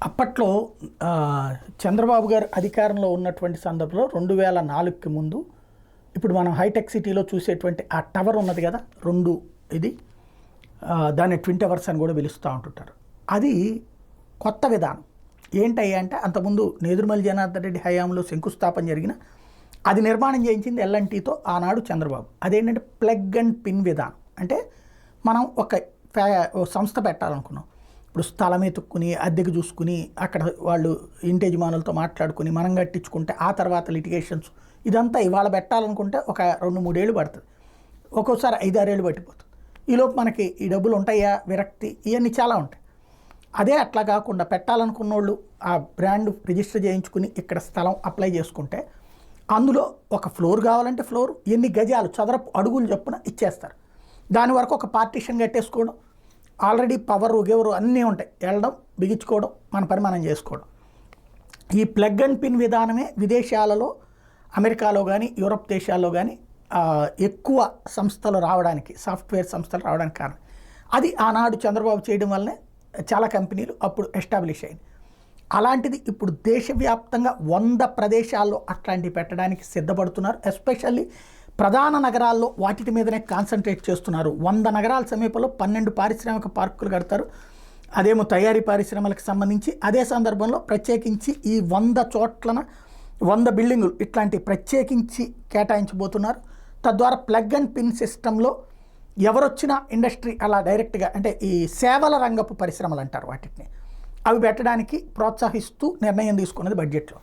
అప్పట్లో చంద్రబాబు గారు అధికారంలో ఉన్నటువంటి సందర్భంలో 2004కి ముందు ఇప్పుడు మనం హైటెక్ సిటీలో చూసేటువంటి ఆ టవర్ ఉన్నది కదా, రెండు ఇది దాన్ని ట్విన్ టవర్స్ అని కూడా పిలుస్తూ ఉంటుంటారు. అది కొత్త విధానం. ఏంటయ్యా అంటే, అంతకుముందు నేదురుమల్లి జనార్దన్ రెడ్డి హయాంలో శంకుస్థాపన జరిగిన అది నిర్మాణం చేయించింది ఎల్ఎన్టీతో ఆనాడు చంద్రబాబు. అదేంటంటే ప్లగ్ అండ్ పిన్ విధానం. అంటే మనం ఒక సంస్థ పెట్టాలనుకున్నాం, ఇప్పుడు స్థలం ఎత్తుక్కుని అద్దెకు చూసుకుని అక్కడ వాళ్ళు ఇంటి యజమానులతో మాట్లాడుకుని మనం కట్టించుకుంటే ఆ తర్వాత లిటిగేషన్స్ ఇదంతా ఇవాళ పెట్టాలనుకుంటే ఒక 2-3 ఏళ్ళు పడుతుంది, ఒక్కోసారి 5-6 ఏళ్ళు పట్టిపోతుంది. ఈలోపు మనకి ఈ డబ్బులు ఉంటాయా, విరక్తి, ఇవన్నీ చాలా ఉంటాయి. అదే అట్లా కాకుండా పెట్టాలనుకున్న వాళ్ళు ఆ బ్రాండ్ రిజిస్టర్ చేయించుకుని ఇక్కడ స్థలం అప్లై చేసుకుంటే అందులో ఒక ఫ్లోర్ కావాలంటే ఫ్లోర్, ఎన్ని గజాలు చదరపు అడుగులు చొప్పున ఇచ్చేస్తారు. దాని వరకు ఒక పార్టీషన్ కట్టేసుకోవడం, ఆల్రెడీ పవరు గెవరు అన్నీ ఉంటాయి, వెళ్ళడం బిగించుకోవడం, మన పని మనం చేసుకోవడం. ఈ ప్లగ్ అండ్ పిన్ విధానమే విదేశాలలో అమెరికాలో కానీ యూరప్ దేశాల్లో కానీ ఎక్కువ సంస్థలు రావడానికి, సాఫ్ట్వేర్ సంస్థలు రావడానికి కారణం. అది ఆనాడు చంద్రబాబు చేయడం వల్లనే చాలా కంపెనీలు అప్పుడు ఎస్టాబ్లిష్ అయింది. అలాంటిది ఇప్పుడు దేశవ్యాప్తంగా 100 ప్రదేశాల్లో అట్లాంటివి పెట్టడానికి సిద్ధపడుతున్నారు. ఎస్పెషల్లీ ప్రధాన నగరాల్లో వాటి మీదనే కాన్సన్ట్రేట్ చేస్తున్నారు. 100 నగరాల సమీపంలో 12 పారిశ్రామిక పార్కులు కడతారు, అదేమో తయారీ పరిశ్రమలకు సంబంధించి. అదే సందర్భంలో ప్రత్యేకించి ఈ 100 చోట్లన 100 బిల్డింగులు ఇట్లాంటి ప్రత్యేకించి కేటాయించబోతున్నారు. తద్వారా ప్లగ్ అండ్ పిన్ సిస్టంలో ఎవరొచ్చినా ఇండస్ట్రీ అలా డైరెక్ట్గా, అంటే ఈ సేవల రంగపు పరిశ్రమలు అంటారు వాటిని, అవి పెట్టడానికి ప్రోత్సహిస్తూ నిర్ణయం తీసుకున్నది బడ్జెట్లో.